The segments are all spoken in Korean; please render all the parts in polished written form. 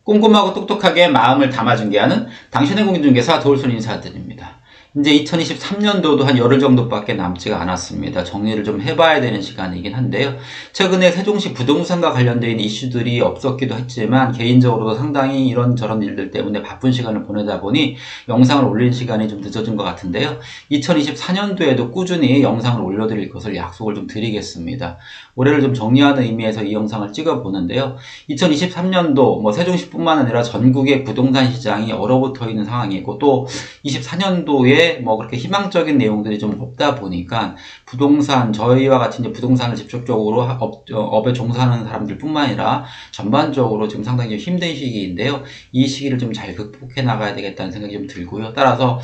꼼꼼하고 똑똑하게 마음을 담아 중개하는 당신의 공인중개사 도울손 인사드립니다. 이제 2023년도도 한 열흘 정도밖에 남지가 않았습니다. 정리를 좀 해봐야 되는 시간이긴 한데요. 최근에 세종시 부동산과 관련된 이슈들이 없었기도 했지만 개인적으로도 상당히 이런저런 일들 때문에 바쁜 시간을 보내다 보니 영상을 올릴 시간이 좀 늦어진 것 같은데요. 2024년도에도 꾸준히 영상을 올려드릴 것을 약속을 좀 드리겠습니다. 올해를 좀 정리하는 의미에서 이 영상을 찍어보는데요. 2023년도 세종시뿐만 아니라 전국의 부동산 시장이 얼어붙어 있는 상황이고 또 24년도에 그렇게 희망적인 내용들이 좀 없다 보니까 부동산, 저희와 같이 이제 부동산을 직접적으로 업에 종사하는 사람들 뿐만 아니라 전반적으로 지금 상당히 힘든 시기인데요. 이 시기를 좀 잘 극복해 나가야 되겠다는 생각이 좀 들고요. 따라서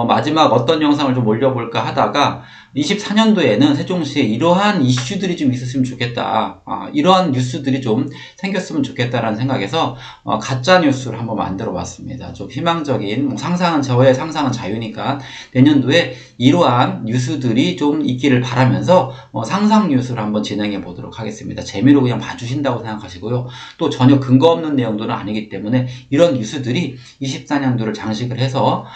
마지막 어떤 영상을 좀 올려볼까 하다가 24년도에는 세종시에 이러한 이슈들이 좀 있었으면 좋겠다. 이러한 뉴스들이 좀 생겼으면 좋겠다라는 생각에서 가짜 뉴스를 한번 만들어 봤습니다. 좀 희망적인 저의 상상은 자유니까 내년도에 이러한 뉴스들이 좀 있기를 바라면서 상상 뉴스를 한번 진행해 보도록 하겠습니다. 재미로 그냥 봐주신다고 생각하시고요. 또 전혀 근거 없는 내용들은 아니기 때문에 이런 뉴스들이 24년도를 장식을 해서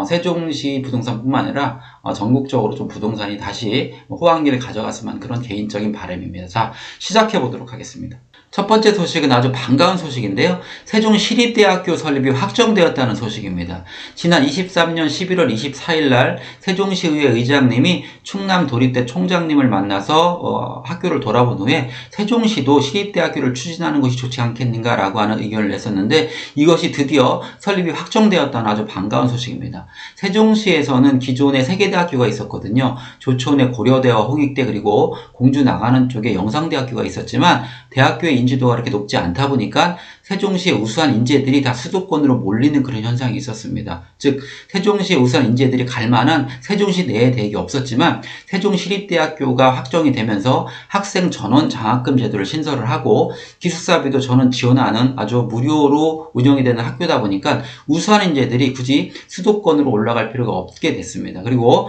세종시 부동산뿐만 아니라 전국적으로 좀 부동산이 다시 호황기를 가져갔으면 하는 그런 개인적인 바람입니다. 자, 시작해 보도록 하겠습니다. 첫 번째 소식은 아주 반가운 소식인데요. 세종시립대학교 설립이 확정되었다는 소식입니다. 지난 23년 11월 24일 날 세종시의회 의장님이 충남도립대 총장님을 만나서 학교를 돌아본 후에 세종시도 시립대학교를 추진하는 것이 좋지 않겠는가라고 하는 의견을 냈었는데 이것이 드디어 설립이 확정되었다는 아주 반가운 소식입니다. 세종시에서는 기존에 3개 대학교가 있었거든요. 조촌의 고려대와 홍익대 그리고 공주 나가는 쪽에 영상대학교가 있었지만 대학교의 인지도가 그렇게 높지 않다 보니까 세종시의 우수한 인재들이 다 수도권으로 몰리는 그런 현상이 있었습니다. 즉 세종시의 우수한 인재들이 갈 만한 세종시 내에 대학이 없었지만 세종시립대학교가 확정이 되면서 학생 전원 장학금 제도를 신설을 하고 기숙사비도 전원 지원하는 아주 무료로 운영이 되는 학교다 보니까 우수한 인재들이 굳이 수도권으로 올라갈 필요가 없게 됐습니다. 그리고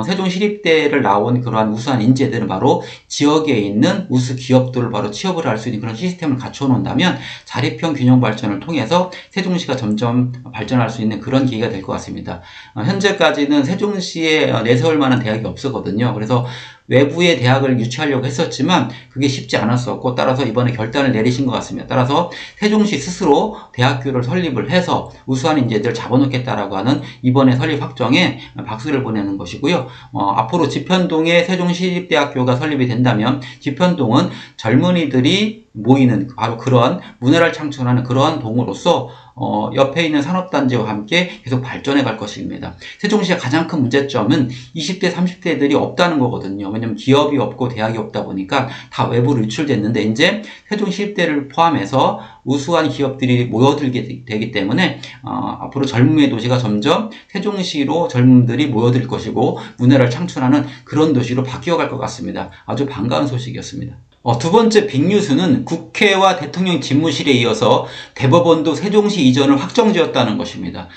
세종시립대를 나온 그러한 우수한 인재들은 바로 지역에 있는 우수 기업들을 바로 취업을 할 수 있는 그런 시스템을 갖춰 놓는다면 자립형 균형 발전을 통해서 세종시가 점점 발전할 수 있는 그런 계기가 될 것 같습니다. 현재까지는 세종시에 내세울 만한 대학이 없었거든요. 그래서 외부의 대학을 유치하려고 했었지만 그게 쉽지 않았었고 따라서 이번에 결단을 내리신 것 같습니다. 따라서 세종시 스스로 대학교를 설립을 해서 우수한 인재들을 잡아놓겠다라고 하는 이번에 설립 확정에 박수를 보내는 것이고요. 앞으로 지편동에 세종시립대학교가 설립이 된다면 지편동은 젊은이들이 모이는 바로 그런 문화를 창출하는 그러한 동으로서 옆에 있는 산업단지와 함께 계속 발전해 갈 것입니다. 세종시의 가장 큰 문제점은 20대, 30대들이 없다는 거거든요. 왜냐면 기업이 없고 대학이 없다 보니까 다 외부로 유출됐는데 이제 세종시립대를 포함해서 우수한 기업들이 모여들게 되기 때문에 앞으로 젊음의 도시가 점점 세종시로 젊음들이 모여들 것이고 문화를 창출하는 그런 도시로 바뀌어갈 것 같습니다. 아주 반가운 소식이었습니다. 두 번째 빅뉴스는 국회와 대통령 집무실에 이어서 대법원도 세종시 이전을 확정지었다는 것입니다.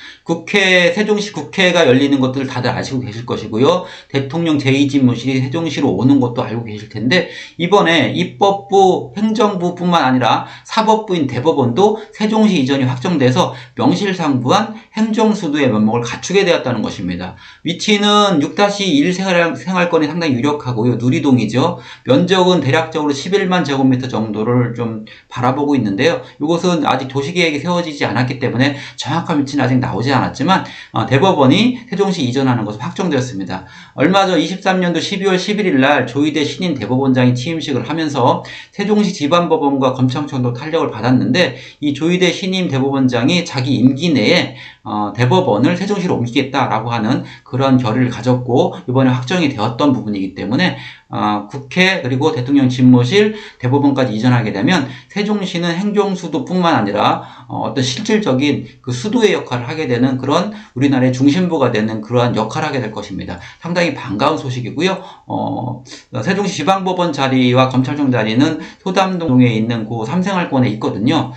세종시 국회가 열리는 것들을 다들 아시고 계실 것이고요. 대통령 제2집무실이 세종시로 오는 것도 알고 계실 텐데 이번에 입법부, 행정부뿐만 아니라 사법부인 대법원도 세종시 이전이 확정돼서 명실상부한 행정수도의 면목을 갖추게 되었다는 것입니다. 위치는 6-1 생활권이 상당히 유력하고요. 누리동이죠. 면적은 대략적으로 11만 제곱미터 정도를 좀 바라보고 있는데요. 이것은 아직 도시계획이 세워지지 않았기 때문에 정확한 위치는 아직 나오지 않았지만 대법원이 세종시 이전하는 것은 확정되었습니다. 얼마 전 23년도 12월 11일 날 조희대 신임 대법원장이 취임식을 하면서 세종시 지방법원과 검찰청도 탄력을 받았는데 이 조희대 신임 대법원장이 자기 임기 내에 대법원을 세종시로 옮기겠다라고 하는 그런 결의를 가졌고 이번에 확정이 되었던 부분이기 때문에 국회 그리고 대통령 집무실 대법원까지 이전하게 되면 세종시는 행정수도뿐만 아니라 어떤 실질적인 그 수도의 역할을 하게 되는 그런 우리나라의 중심부가 되는 그러한 역할을 하게 될 것입니다. 상당히 반가운 소식이고요. 세종시 지방법원 자리와 검찰청 자리는 소담동에 있는 그 삼생활권에 있거든요.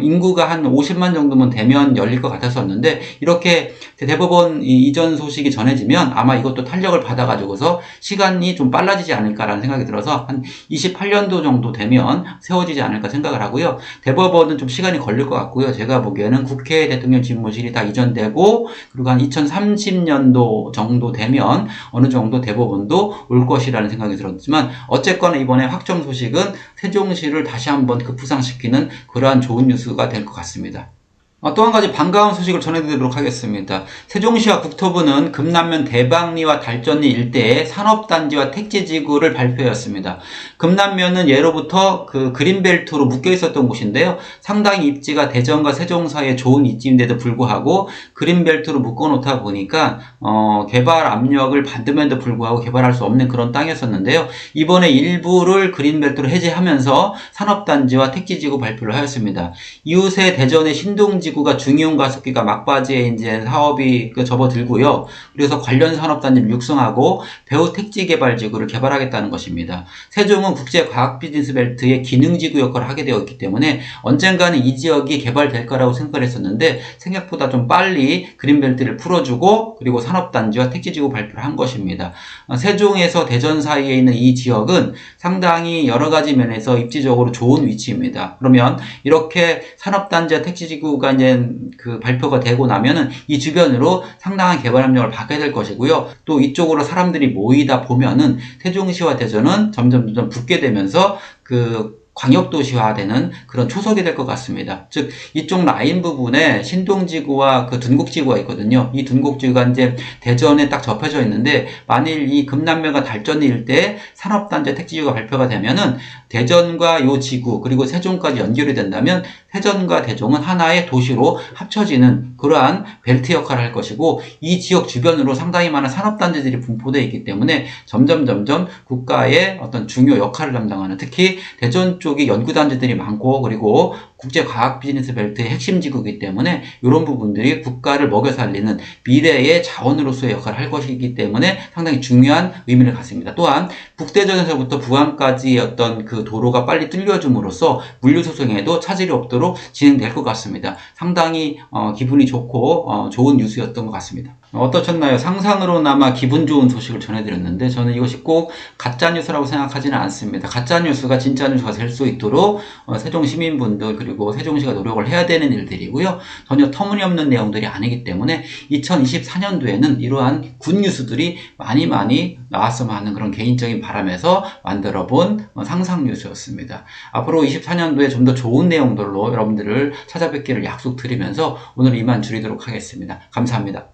인구가 한 50만 정도면 되면 열릴 것 같았었는데 이렇게 대법원 이전 소식이 전해지면 아마 이것도 탄력을 받아가지고서 시간이 좀 빨라지지 않을까라는 생각이 들어서 한 28년도 정도 되면 세워지지 않을까 생각을 하고요. 대법원은 좀 시간이 걸릴 것 같고요. 제가 보기에는 국회 대통령 집무실이 다 이전되고 그리고 한 2030년도 정도 되면 어느 정도 대법원도 올 것이라는 생각이 들었지만 어쨌거나 이번에 확정 소식은 세종시를 다시 한번 급부상시키는 그러한 좋은 뉴스가 될 것 같습니다. 또 한 가지 반가운 소식을 전해드리도록 하겠습니다. 세종시와 국토부는 금남면 대방리와 달전리 일대의 산업단지와 택지지구를 발표했습니다. 금남면은 예로부터 그 그린벨트로 묶여 있었던 곳인데요. 상당히 입지가 대전과 세종 사이에 좋은 입지인데도 불구하고 그린벨트로 묶어놓다 보니까 개발 압력을 받음에도 불구하고 개발할 수 없는 그런 땅이었었는데요. 이번에 일부를 그린벨트로 해제하면서 산업단지와 택지지구 발표를 하였습니다. 이웃의 대전의 신동지구 가 중이용 가습기가 막바지에 이제 사업이 접어들고요. 그래서 관련 산업단지를 육성하고 배후 택지 개발 지구를 개발하겠다는 것입니다. 세종은 국제과학 비즈니스 벨트의 기능지구 역할을 하게 되어 있기 때문에 언젠가는 이 지역이 개발될 거라고 생각을 했었는데 생각보다 좀 빨리 그린벨트를 풀어주고 그리고 산업단지와 택지지구 발표를 한 것입니다. 세종에서 대전 사이에 있는 이 지역은 상당히 여러 가지 면에서 입지적으로 좋은 위치입니다. 그러면 이렇게 산업단지와 택지지구가 이제 그 발표가 되고 나면은 이 주변으로 상당한 개발 압력을 받게 될 것이고요. 또 이쪽으로 사람들이 모이다 보면은 세종시와 대전은 점점 붙게 되면서 그 광역도시화되는 그런 초석이 될 것 같습니다. 즉 이쪽 라인 부분에 신동지구와 그 둔곡지구가 있거든요. 이 둔곡지구가 이제 대전에 딱 접해져 있는데 만일 이 금남면과 달전리 일대에 산업단지 택지지구가 발표가 되면은 대전과 요 지구 그리고 세종까지 연결이 된다면 세전과 대종은 하나의 도시로 합쳐지는 그러한 벨트 역할을 할 것이고 이 지역 주변으로 상당히 많은 산업단지들이 분포되어 있기 때문에 점점 국가의 어떤 중요 역할을 담당하는 특히 대전 쪽이 연구단지들이 많고 그리고 국제과학 비즈니스 벨트의 핵심 지구이기 때문에 이런 부분들이 국가를 먹여 살리는 미래의 자원으로서의 역할을 할 것이기 때문에 상당히 중요한 의미를 갖습니다. 또한 북대전에서부터 부안까지의 어떤 그 도로가 빨리 뚫려줌으로써 물류소송에도 차질이 없도록 진행될 것 같습니다. 상당히 기분이 좋고 좋은 뉴스였던 것 같습니다. 어떠셨나요? 상상으로나마 기분 좋은 소식을 전해드렸는데 저는 이것이 꼭 가짜뉴스라고 생각하지는 않습니다. 가짜뉴스가 진짜뉴스가 될 수 있도록 세종 시민분들 그리고 세종시가 노력을 해야 되는 일들이고요. 전혀 터무니없는 내용들이 아니기 때문에 2024년도에는 이러한 굿뉴스들이 많이 나왔으면 하는 그런 개인적인 바람에서 만들어본 상상 뉴스였습니다. 앞으로 24년도에 좀 더 좋은 내용들로 여러분들을 찾아뵙기를 약속드리면서 오늘 이만 줄이도록 하겠습니다. 감사합니다.